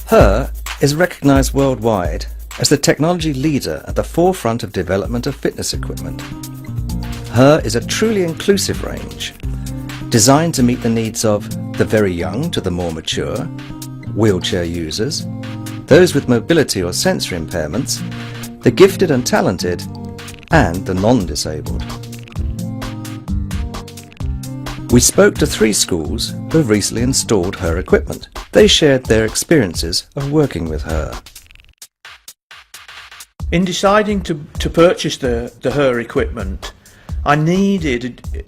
HUR is recognised worldwide as the technology leader at the forefront of development of fitness equipment. HUR is a truly inclusive range, designed to meet the needs of the very young to the more mature, wheelchair users, those with mobility or sensory impairments, the gifted and talented, and the non-disabled. We spoke to 3 schools who have recently installed HUR equipment. They shared their experiences of working with HUR. In deciding to purchase the HUR equipment, I needed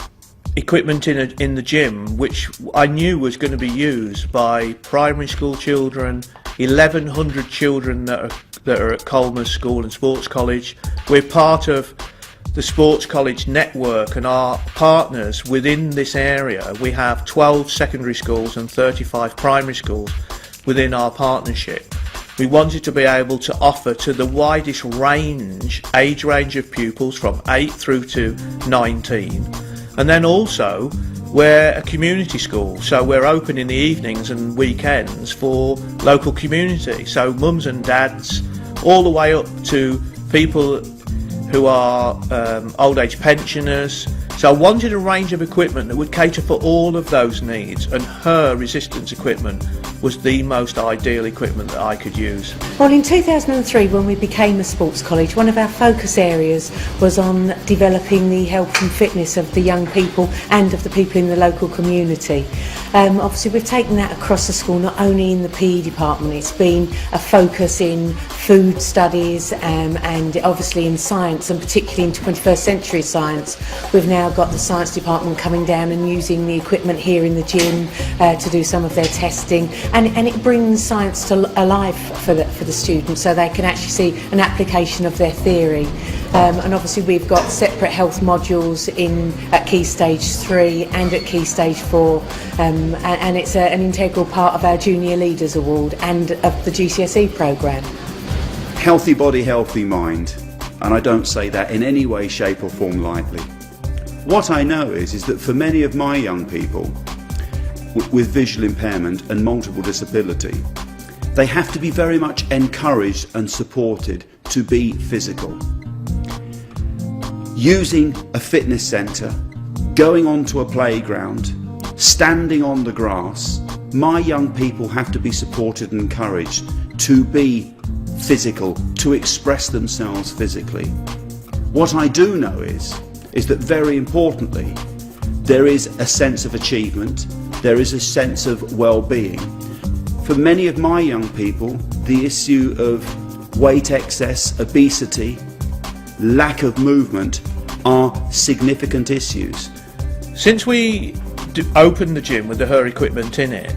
equipment in the gym which I knew was going to be used by primary school children, 1,100 children that are at Colmers School and Sports College. We're part of the Sports College network, and our partners within this area, we have 12 secondary schools and 35 primary schools within our partnership. We wanted to be able to offer to the widest age range of pupils from 8 through to 19. And then also, we're a community school, so we're open in the evenings and weekends for local community. So mums and dads, all the way up to people who are old age pensioners. So I wanted a range of equipment that would cater for all of those needs, and HUR resistance equipment was the most ideal equipment that I could use. Well, in 2003, when we became a sports college, one of our focus areas was on developing the health and fitness of the young people and of the people in the local community. Obviously, we've taken that across the school, not only in the PE department. It's been a focus in food studies and obviously in science, and particularly in 21st century science. We've now got the science department coming down and using the equipment here in the gym to do some of their testing, and it brings science to alive for the students, so they can actually see an application of their theory. And obviously we've got separate health modules at Key Stage 3 and at Key Stage 4, and it's an integral part of our Junior Leaders Award and of the GCSE programme. Healthy body, healthy mind, and I don't say that in any way, shape or form lightly. What I know is that for many of my young people with visual impairment and multiple disability, they have to be very much encouraged and supported to be physical. Using a fitness centre, going onto a playground, standing on the grass, my young people have to be supported and encouraged to be physical, to express themselves physically. What I do know is that very importantly, there is a sense of achievement, there is a sense of well-being. For many of my young people, the issue of weight excess, obesity, lack of movement are significant issues. Since we opened the gym with the HUR equipment in it,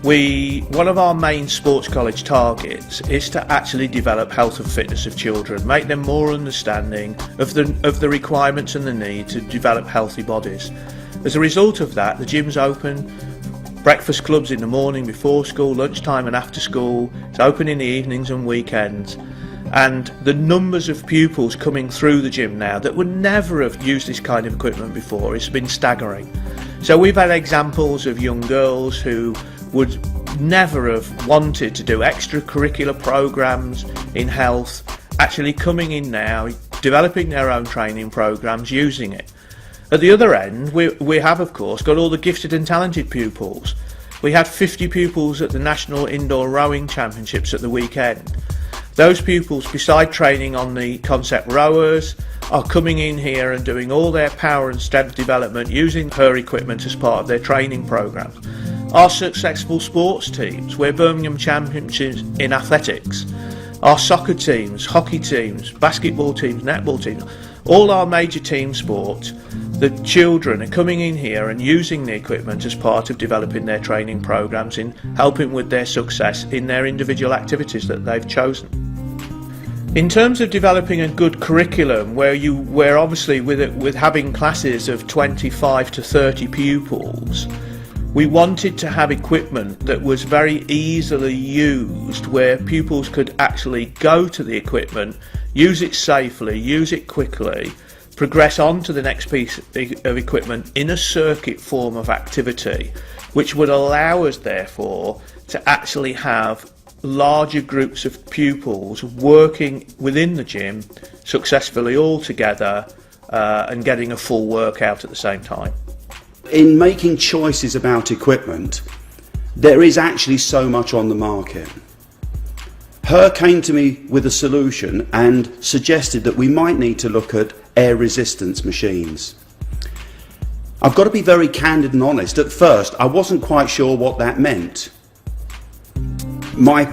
one of our main sports college targets is to actually develop health and fitness of children, make them more understanding of the requirements and the need to develop healthy bodies. As a result of that, the gym's open, breakfast clubs in the morning before school, lunchtime and after school. It's open in the evenings and weekends. And the numbers of pupils coming through the gym now that would never have used this kind of equipment before has been staggering. So we've had examples of young girls who would never have wanted to do extracurricular programs in health, actually coming in now, developing their own training programs, using it. At the other end, we have of course got all the gifted and talented pupils. We had 50 pupils at the National Indoor Rowing Championships at the weekend. Those pupils, beside training on the concept rowers, are coming in here and doing all their power and strength development using HUR equipment as part of their training programs. Our successful sports teams, we're Birmingham champions in athletics. Our soccer teams, hockey teams, basketball teams, netball teams, all our major team sports, the children are coming in here and using the equipment as part of developing their training programs, in helping with their success in their individual activities that they've chosen. In terms of developing a good curriculum, where obviously with having classes of 25 to 30 pupils, we wanted to have equipment that was very easily used, where pupils could actually go to the equipment, use it safely, use it quickly, progress on to the next piece of equipment in a circuit form of activity, which would allow us therefore to actually have larger groups of pupils working within the gym successfully all together and getting a full workout at the same time. In making choices about equipment, there is actually so much on the market. HUR came to me with a solution and suggested that we might need to look at air resistance machines. I've got to be very candid and honest. At first, I wasn't quite sure what that meant. My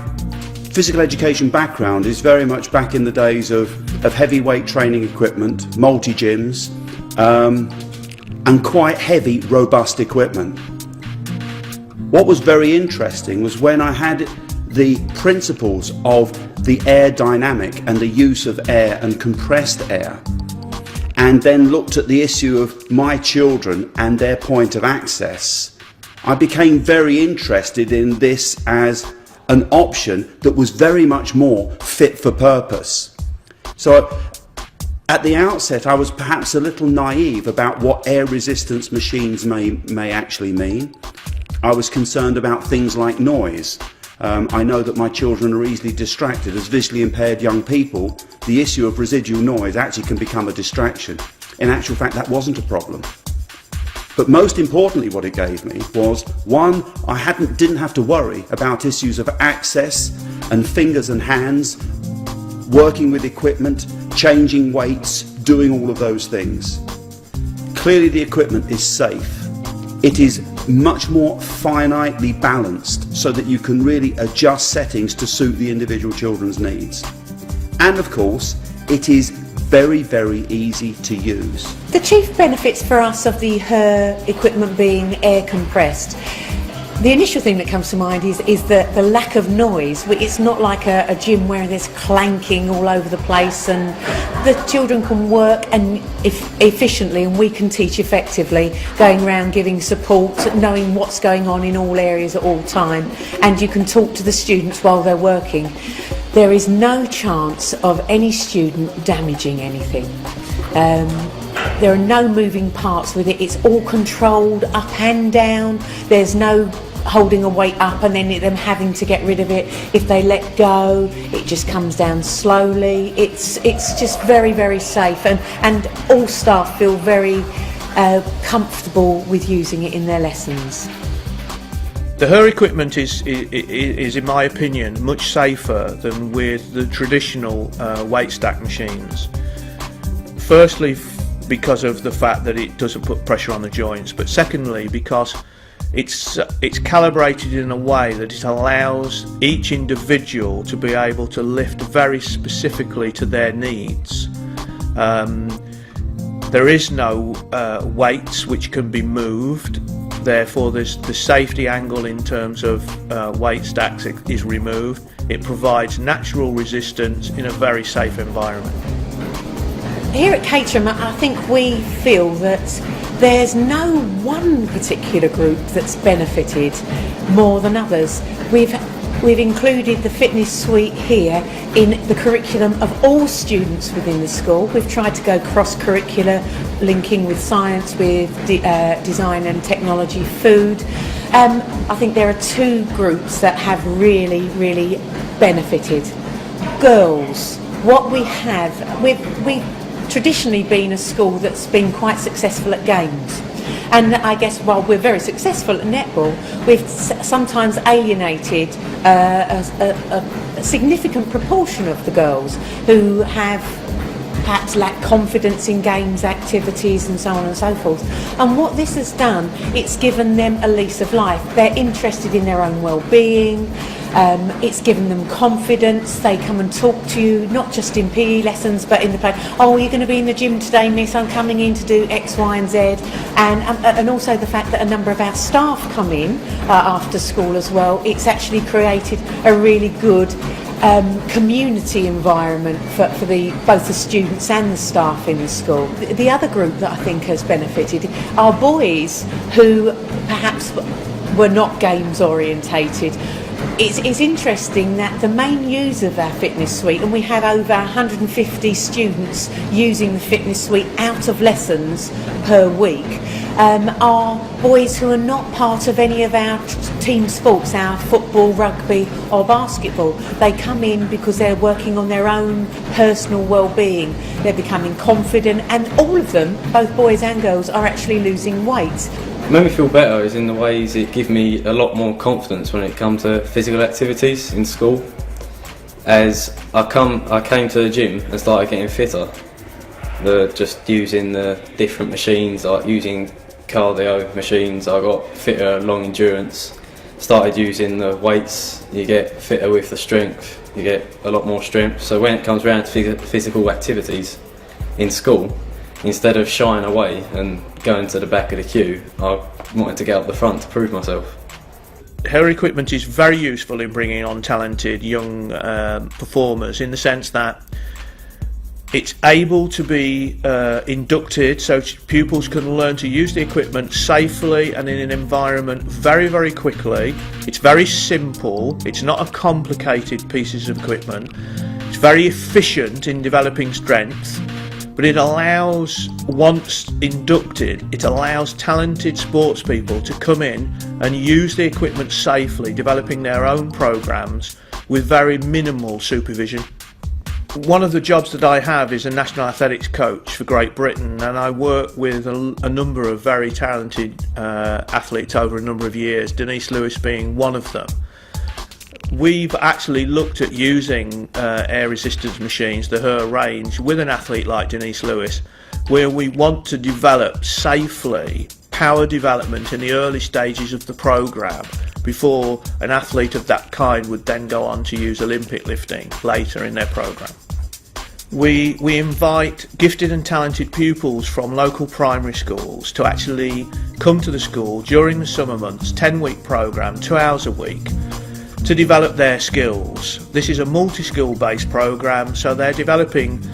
physical education background is very much back in the days of heavyweight training equipment, multi-gyms, and quite heavy, robust equipment. What was very interesting was when I had the principles of the air dynamic and the use of air and compressed air, and then looked at the issue of my children and their point of access, I became very interested in this as an option that was very much more fit for purpose. So at the outset, I was perhaps a little naive about what air resistance machines may actually mean. I was concerned about things like noise. I know that my children are easily distracted. As visually impaired young people, the issue of residual noise actually can become a distraction. In actual fact, that wasn't a problem. But most importantly, what it gave me was, one, I didn't have to worry about issues of access and fingers and hands, working with equipment, changing weights, doing all of those things. Clearly the equipment is safe. It is much more finitely balanced so that you can really adjust settings to suit the individual children's needs. And of course, it is very, very easy to use. The chief benefits for us of the HUR equipment being air compressed, the initial thing that comes to mind is the lack of noise. It's not like a gym where there's clanking all over the place, and the children can work efficiently and we can teach effectively, going around giving support, knowing what's going on in all areas at all time, and you can talk to the students while they're working. There is no chance of any student damaging anything. There are no moving parts with it. It's all controlled up and down. There's no holding a weight up and then them having to get rid of it. If they let go, it just comes down slowly. It's just very, very safe, and all staff feel very comfortable with using it in their lessons. The HUR equipment is, in my opinion, much safer than with the traditional weight stack machines. Firstly, because of the fact that it doesn't put pressure on the joints, but secondly, because it's calibrated in a way that it allows each individual to be able to lift very specifically to their needs. There is no weights which can be moved. Therefore, the safety angle in terms of weight stacks is removed. It provides natural resistance in a very safe environment. Here at Caterham, I think we feel that there's no one particular group that's benefited more than others. We've included the fitness suite here in the curriculum of all students within the school. We've tried to go cross-curricular, linking with science, with design and technology, food. I think there are two groups that have really, really benefited. Girls, what we have, we've traditionally been a school that's been quite successful at games. And I guess while we're very successful at netball, we've sometimes alienated a significant proportion of the girls who have perhaps lack confidence in games, activities and so on and so forth. And what this has done, it's given them a lease of life. They're interested in their own well-being. It's given them confidence. They come and talk to you, not just in PE lessons, but in the play. Oh, you're going to be in the gym today, miss? I'm coming in to do X, Y and Z. And also the fact that a number of our staff come in after school as well. It's actually created a really good community environment for both the students and the staff in the school. The other group that I think has benefited are boys who perhaps were not games orientated. It's interesting that the main user of our fitness suite, and we have over 150 students using the fitness suite out of lessons per week, are boys who are not part of any of our team sports, our football, rugby or basketball. They come in because they're working on their own personal well-being. They're becoming confident, and all of them, both boys and girls, are actually losing weight. What made me feel better is in the ways it gave me a lot more confidence when it comes to physical activities in school. As I came to the gym and started getting fitter. Just using the different machines, like using cardio machines, I got fitter, long endurance. Started using the weights, you get fitter with the strength, you get a lot more strength. So when it comes around to physical activities in school, instead of shying away and going to the back of the queue, I wanted to get up the front to prove myself. HUR equipment is very useful in bringing on talented young performers, in the sense that it's able to be inducted, so pupils can learn to use the equipment safely and in an environment very, very quickly. It's very simple, it's not a complicated pieces of equipment, it's very efficient in developing strength, but it allows, once inducted, it allows talented sports people to come in and use the equipment safely, developing their own programs with very minimal supervision. One of the jobs that I have is a national athletics coach for Great Britain, and I work with a number of very talented athletes over a number of years, Denise Lewis being one of them. We've actually looked at using air resistance machines, the HUR range, with an athlete like Denise Lewis, where we want to develop safely power development in the early stages of the programme before an athlete of that kind would then go on to use Olympic lifting later in their programme. We invite gifted and talented pupils from local primary schools to actually come to the school during the summer months, 10-week programme, 2 hours a week, to develop their skills. This is a multi-skill based programme, so they're developing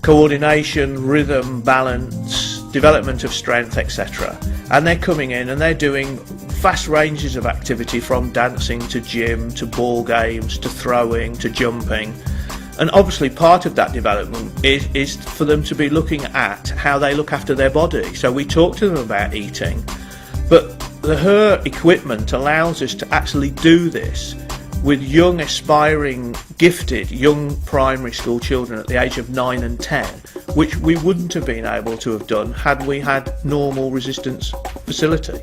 coordination, rhythm, balance, development of strength, etc. And they're coming in and they're doing vast ranges of activity, from dancing to gym to ball games to throwing to jumping. And obviously part of that development is for them to be looking at how they look after their body. So we talk to them about eating, but the HUR equipment allows us to actually do this with young, aspiring, gifted young primary school children at the age of 9 and 10, which we wouldn't have been able to have done had we had normal resistance facility.